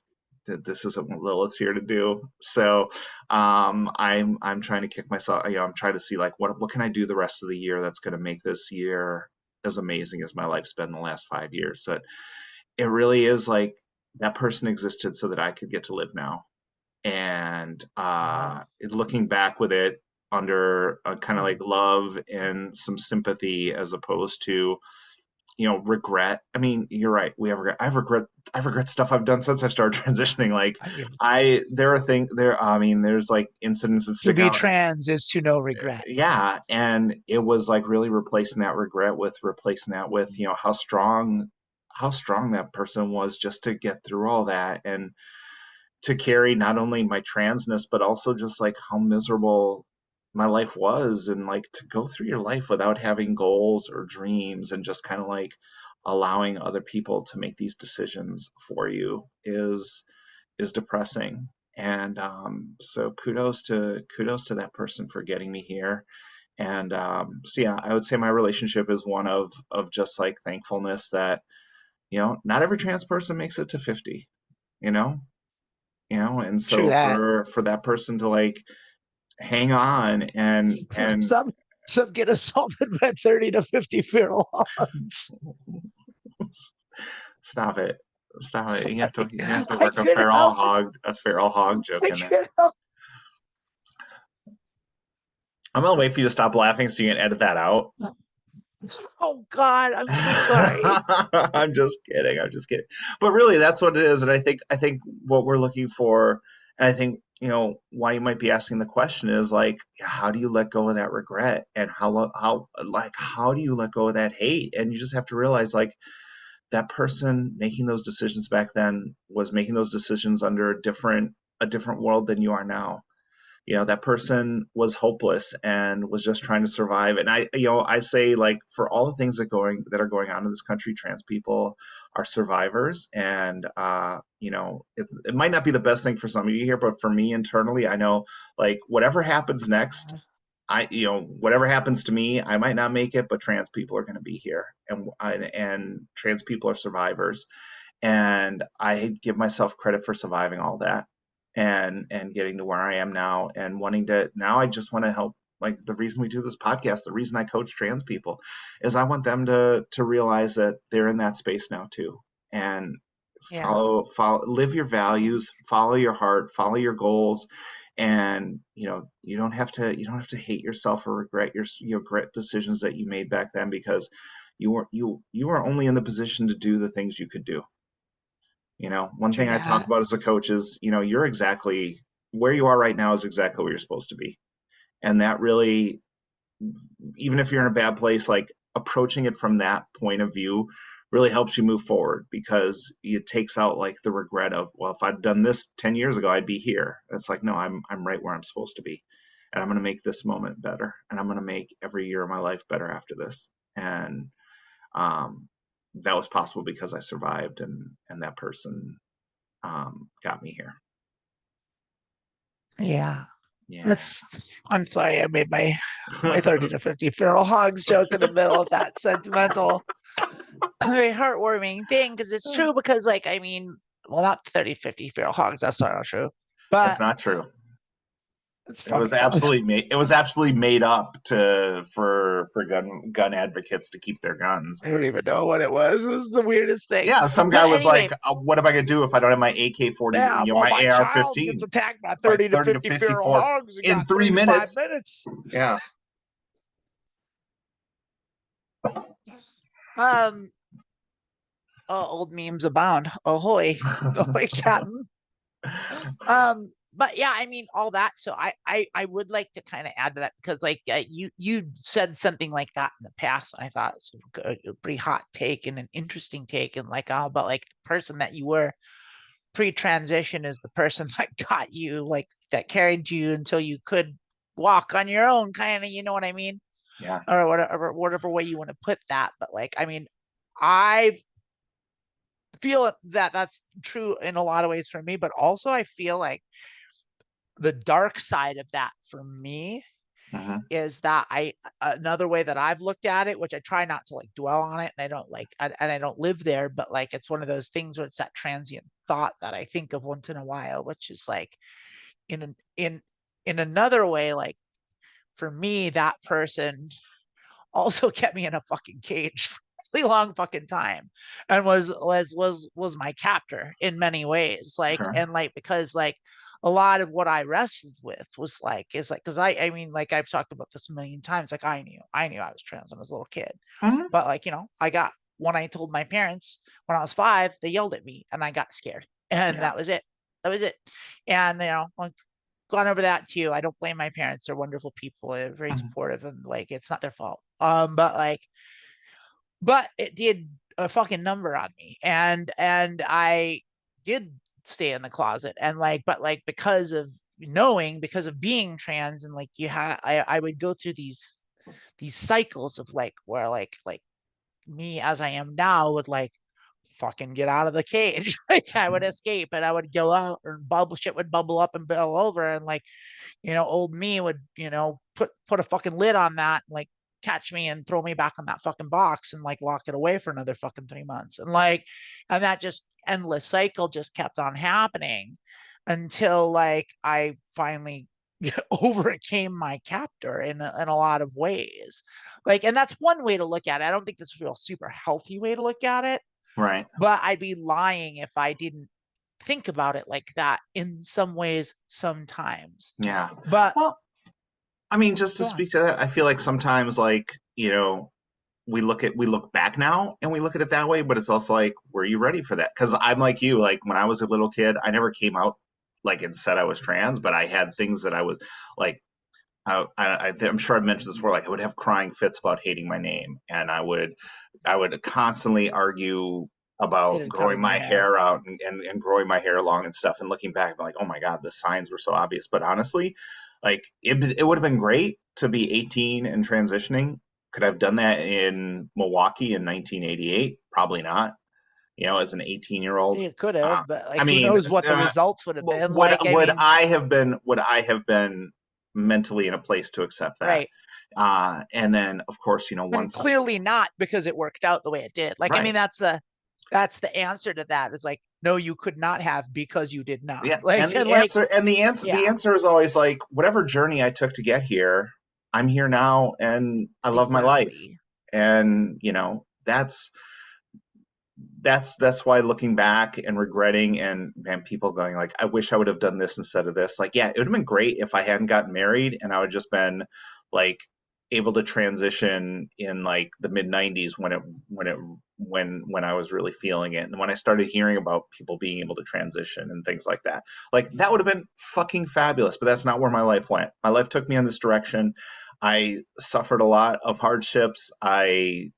this isn't what Lilith's here to do. So I'm trying to kick myself. I'm trying to see like what can I do the rest of the year that's going to make this year as amazing as my life's been the last 5 years. So it really is like that person existed so that I could get to live now. And looking back with it under kind of like love and some sympathy as opposed to regret. I mean, you're right. We have regret. I've regret stuff I've done since I started transitioning. Like there are things there. I mean, there's like incidents that To stick be out. trans is to know regret. Yeah, and it was like really replacing that with how strong that person was just to get through all that, and to carry not only my transness but also just like how miserable my life was, and like to go through your life without having goals or dreams and just kind of like allowing other people to make these decisions for you is depressing. And so kudos to that person for getting me here. And so yeah, I would say my relationship is one of just like thankfulness that not every trans person makes it to 50, you know and True so that. for that person to like hang on and some some get assaulted by 30 to 50 feral hogs. stop it, stop it. You have to Sorry. you have to I work a couldn't feral help it. hog a feral hog joke I in there. couldn't help I'm gonna wait for you to stop laughing so you can edit that out. it. Oh God, I'm so sorry. I'm just kidding. But really, that's what it is. And I think what we're looking for, and I think why you might be asking the question is like, how do you let go of that regret, and how do you let go of that hate? And you just have to realize like that person making those decisions back then was making those decisions under a different world than you are now. That person was hopeless and was just trying to survive. And I say like for all the things that are going on in this country, trans people are survivors. And it might not be the best thing for some of you here, but for me internally, I know like whatever happens next, whatever happens to me, I might not make it, but trans people are going to be here, and trans people are survivors. And I give myself credit for surviving all that, and getting to where I am now, and wanting to now I just want to help. Like the reason we do this podcast, the reason I coach trans people is I want them to realize that they're in that space now too, and Yeah, follow live your values, follow your heart, follow your goals. And you don't have to hate yourself or regret decisions that you made back then, because you were only in the position to do the things you could do. One true thing I talk that. about as a coach is, you're exactly where you are right now is exactly where you're supposed to be. And that really, even if you're in a bad place, like approaching it from that point of view really helps you move forward, because it takes out like the regret of, well, if I'd done this 10 years ago, I'd be here. It's like, no, I'm right where I'm supposed to be. And I'm going to make this moment better. And I'm going to make every year of my life better after this. And um, that was possible because I survived, and that person got me here. Yeah. Yeah. That's I'm sorry I made my 30 to 50 feral hogs joke in the middle of that sentimental, very heartwarming thing, because it's true. Because like I mean, well, not 30, 50 feral hogs, that's not true. That's But not true. it's It was fucked up. absolutely made up for gun advocates to keep their guns. I don't even know what it was. It was the weirdest thing. Yeah, some guy But was like, anyway, "What am I gonna do if I don't have my AK-40, yeah, well, my my child gets AR-15 attacked by by 30 to 30 to 50 feral 54 hogs and in got three 3 to 5 minutes?" minutes. Yeah. Um, old memes abound. Ahoy, ahoy, Captain. But yeah, I mean all that. So I would like to kind of add to that, because like you said something like that in the past, and I thought it's a pretty hot take and an interesting take, and like about like the person that you were pre-transition is the person that got you, like that carried you until you could walk on your own, kind of, you know what I mean? Yeah. Or whatever way you want to put that. But like, I mean, I feel that that's true in a lot of ways for me, but also I feel like the dark side of that for me Hmm. is that I another way that I've looked at it, which I try not to like dwell on it, and I don't like, and I don't live there, but like it's one of those things where it's that transient thought that I think of once in a while, which is like in an in another way, like for me, that person also kept me in a fucking cage for a really long fucking time and was my captor in many ways, like, Sure. and like because like a lot of what I wrestled with was like is like because I mean, like I've talked about this a million times, like I knew I was trans when I was a little kid, Hmm. but like, you know, I got, when I told my parents when I was 5, they yelled at me and I got scared, and Yeah. that was it. That was it. And you know, like, gone over that too. I don't blame my parents. They're wonderful people. They're very Hmm. supportive, and like it's not their fault. But like, but it did a fucking number on me, and I did stay in the closet, and like, but like because of knowing, because of being trans, and like I would go through these cycles of like where like me as I am now would like fucking get out of the cage. Like I would escape and I would go out, and bubble shit would bubble up and bill over, and like, you know, old me would, you know, put a fucking lid on that and like catch me and throw me back on that fucking box and like lock it away for another fucking 3 months. And like, and that just endless cycle just kept on happening until like I finally overcame my captor in a lot of ways. Like, and that's one way to look at it. I don't think this is a real super healthy way to look at it, Right. but I'd be lying if I didn't think about it like that in some ways sometimes. Yeah. But Well, I mean, just to go on. speak to that, I feel like sometimes, like, we look back now and we look at it that way, but it's also like, were you ready for that? Because I'm like you, like when I was a little kid, I never came out like and said I was trans, but I had things that I was like, I'm sure I've mentioned this before. Like I would have crying fits about hating my name, and I would constantly argue about Hated growing covering my my hair. hair out and growing my hair long and stuff. And looking back, I'm like, oh my god, the signs were so obvious. But honestly, like it would have been great to be 18 and transitioning. Could I have done that in Milwaukee in 1988? Probably not. As an 18-year-old. It could Uh, have, but I like, who mean, knows what the results would have been? Like, I mean, would I have been mentally in a place to accept that? right. And then, of course, And once clearly not, because it worked out the way it did. Like, I mean, right, that's the answer to that. Is like, no, you could not have because you did not. yeah, Like, and like, the yeah, answer is always like whatever journey I took to get here, I'm here now, and I love my life, exactly. and that's why looking back and regretting and people going like, I wish I would have done this instead of this. Like, yeah, it would have been great if I hadn't gotten married and I would just been like able to transition in like the mid 90s when I was really feeling it. And when I started hearing about people being able to transition and things like that. Like that would have been fucking fabulous, but that's not where my life went. My life took me in this direction. I suffered a lot of hardships. I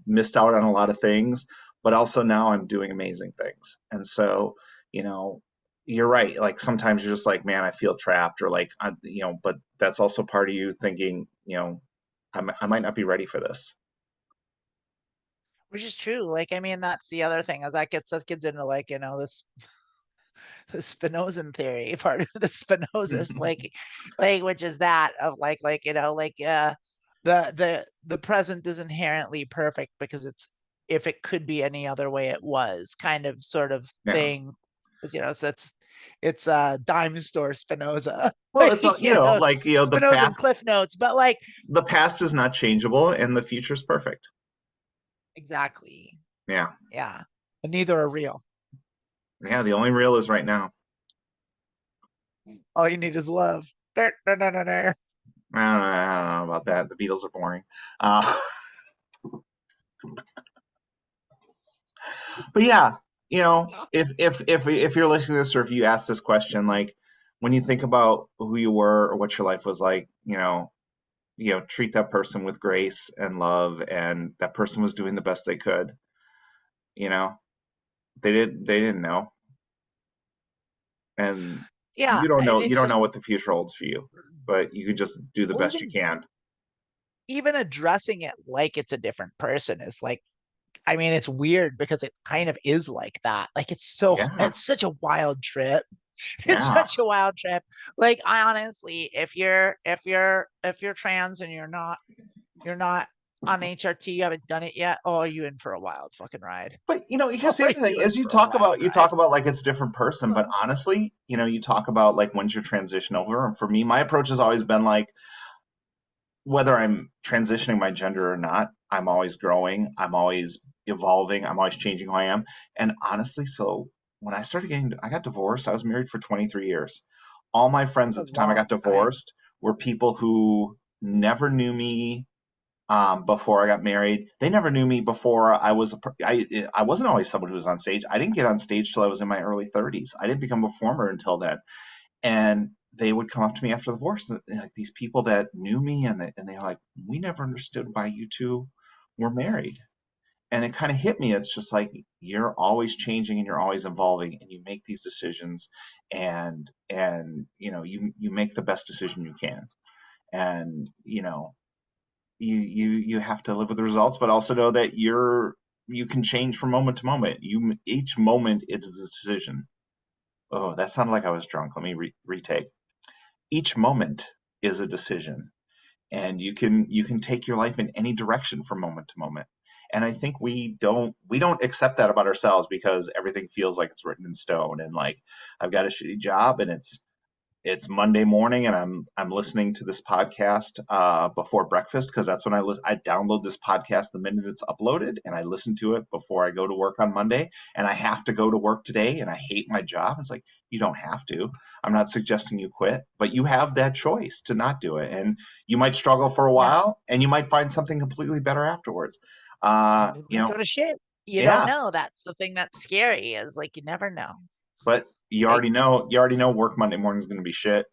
missed out on a lot of things, but also now I'm doing amazing things. And so, you know, you're right. Like sometimes you're just like, man, I feel trapped, or like, but that's also part of you thinking, I might not be ready for this. Which is true. Like, I mean, that's the other thing, as that gets into like, you know, this the Spinozan theory, part of the Spinozist, like which is that of like, you know, like the present is inherently perfect because it's, if it could be any other way it was, kind of sort of Yeah. thing. You know, so it's dime store Spinoza. Well, it's You know, like Spinoza Cliff Notes, but like, the past is not changeable, and the future is perfect. exactly. Yeah, Yeah. And neither are real. yeah. The only real is right now. All you need is love. Dur, dur, dur, dur, dur. I don't know about that. The Beatles are boring. Uh, but yeah, if you're listening to this, or if you ask this question, like when you think about who you were or what your life was like, treat that person with grace and love, and that person was doing the best they could. You know, they didn't know. and Yeah, you it's don't know just, what the future holds for you, but you can just do the well, best you can. even addressing it like it's a different person is like, I mean, it's weird because it kind of is like that. Like Yeah, it's such a wild trip. It's yeah. such a wild trip. Like I honestly, if you're trans and you're not on HRT, you haven't done it yet, oh, are you in for a wild fucking ride? But here's the Are other thing: you in is you for a talk wild about ride? like it's a different person, but honestly, you talk about like when's your transition over. And for me, my approach has always been like whether I'm transitioning my gender or not, I'm always growing, I'm always evolving, I'm always changing who I am. And honestly, so when I got divorced. I was married for 23 years. All my friends A at the time I got long time. divorced were people who never knew me before I got married. They never knew me before I wasn't always someone who was on stage. I didn't get on stage till I was in my early 30s. I didn't become a performer until then. And they would come up to me after the divorce, and, like these people that knew me, and they're like, "We never understood why you two were married." And it kind of hit me. It's just like you're always changing and you're always evolving, and you make these decisions, and you make the best decision you can, and you have to live with the results, but also know that you can change from moment to moment. Each moment it is a decision. Oh, that sounded like I was drunk. Let me retake. Each moment is a decision, and you can take your life in any direction from moment to moment. And I think we don't accept that about ourselves because everything feels like it's written in stone. And like I've got a shitty job, and it's Monday morning, and I'm listening to this podcast before breakfast because that's when I download this podcast the minute it's uploaded, and I listen to it before I go to work on Monday. And I have to go to work today, and I hate my job. It's like you don't have to. I'm not suggesting you quit, but you have that choice to not do it, and you might struggle for a Yeah. while, and you might find something completely better afterwards. And it might go to shit. You don't Yeah, know. That's the thing that's scary, is like you never know. but you Like, already know. You already know work Monday morning is going to be shit.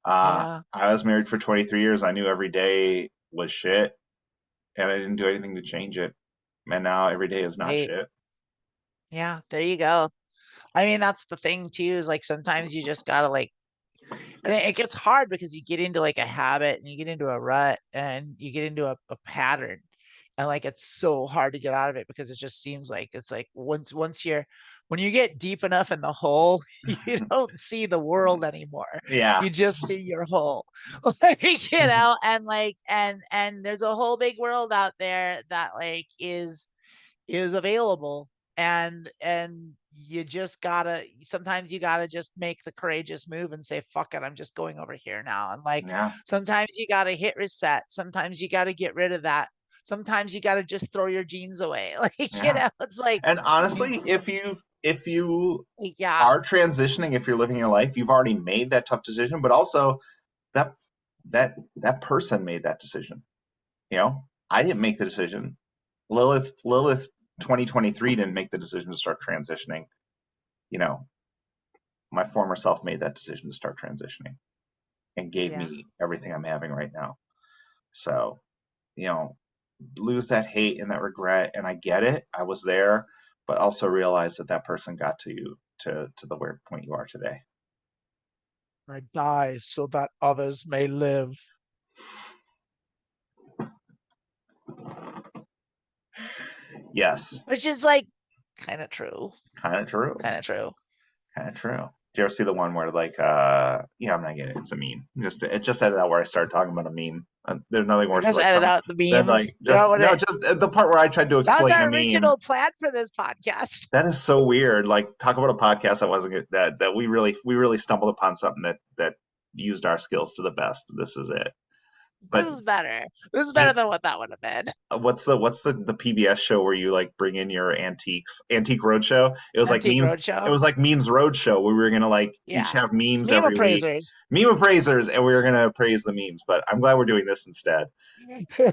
yeah, I was married for 23 years. I knew every day was shit, and I didn't do anything to change it. And now every day is not right. shit. Yeah, there you go. I mean, that's the thing too, is like sometimes you just gotta like, and it gets hard because you get into like a habit and you get into a rut and you get into a pattern. And like it's so hard to get out of it because it just seems like it's like once you're when you get deep enough in the hole, you don't see the world anymore. Yeah. You just see your hole. Like, and like and there's a whole big world out there that like is available, and you just gotta sometimes you gotta just make the courageous move and say fuck it, I'm just going over here now. And like Yeah. sometimes you gotta hit reset, sometimes you gotta get rid of that, sometimes you gotta just throw your jeans away. Like, Yeah. it's like And you honestly, if you like, yeah, are transitioning, if you're living your life, you've already made that tough decision, but also that that person made that decision. I didn't make the decision. Lilith 2023 didn't make the decision to start transitioning. You know, my former self made that decision to start transitioning and gave yeah, me everything I'm having right now. So, you know, lose that hate and that regret. And I get it. I was there, but also realize that that person got to you to the weird point you are today. I die so that others may live. Yes, Which is like kind of true, kind of true. kind of true. Kind of true. Do you ever see the one where like I'm not getting it. It's a meme. Just edit out where I started talking about a meme. There's nothing worse Just like edit some out the than like memes. You just know what no it just the part where I tried to That was explain a our meme. original plan for this podcast. That is so weird. Like talk about a podcast that wasn't good, that we really stumbled upon something that used our skills to the best. This is it. This But is better. This is better and than what that would have been. what's the PBS show where you like bring in your antiques? Antique Roadshow. It was like Antique memes. It Roadshow. was like memes roadshow where we were gonna like each Yeah. have It's memes meme every week, appraisers. meme appraisers, and we were gonna appraise the memes. But I'm glad we're doing this instead.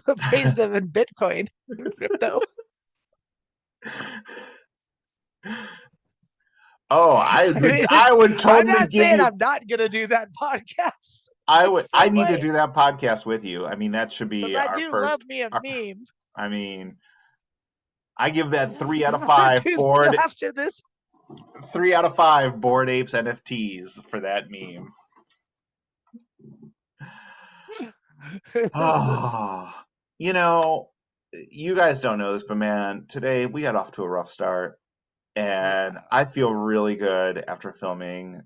Appraise them in Bitcoin, in crypto. Oh, I I would mean, I would I'm totally not give saying you. I'm not gonna do that podcast. I But need to wait, do that podcast with you. I mean, that should because be I our do love first. me a Our, meme. I mean, I give that 3 out of I'm gonna 5 do that Ford. after this. 3 out of 5 Bored Apes NFTs for that meme. This- Oh, you know, you guys don't know this, but man, today we got off to a rough start, and yeah. I feel really good after filming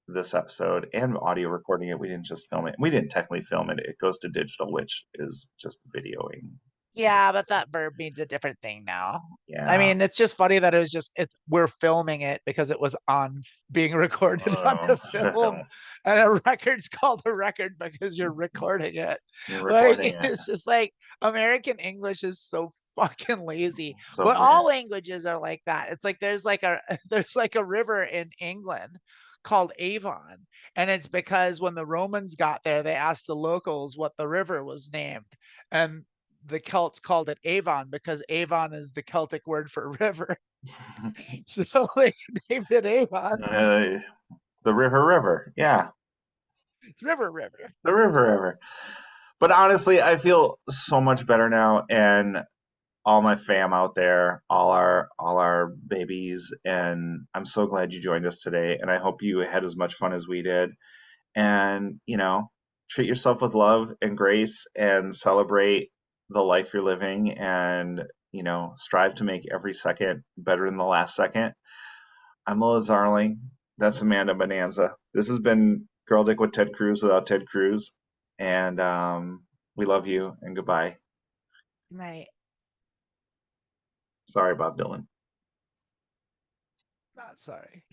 this episode and audio recording it. We didn't just film it. We didn't technically film it. It goes to digital, which is just videoing. Yeah, but that verb means a different thing now. I Yeah. mean, it's just funny that it was just it's we're filming it because it was on being recorded on the film, Film. and a record's called a record because you're recording it. You're Like recording it. it's just like American English is so fucking lazy. So But weird. all languages are like that. It's like there's like a there's like a river in England called Avon, and it's because when the Romans got there, they asked the locals what the river was named, and the Celts called it Avon because Avon is the Celtic word for river. So they named it Avon. Uh, the River. Yeah. River, river. The River. But honestly, I feel so much better now, and all my fam out there, all our babies, and I'm so glad you joined us today, and I hope you had as much fun as we did. And, treat yourself with love and grace and celebrate the life you're living, and, strive to make every second better than the last second. I'm Liz Zarling. That's Amanda Bonanza. This has been Girl Dick with Ted Cruz without Ted Cruz. And we love you and goodbye. Right. Sorry, Bob Dylan. Not sorry.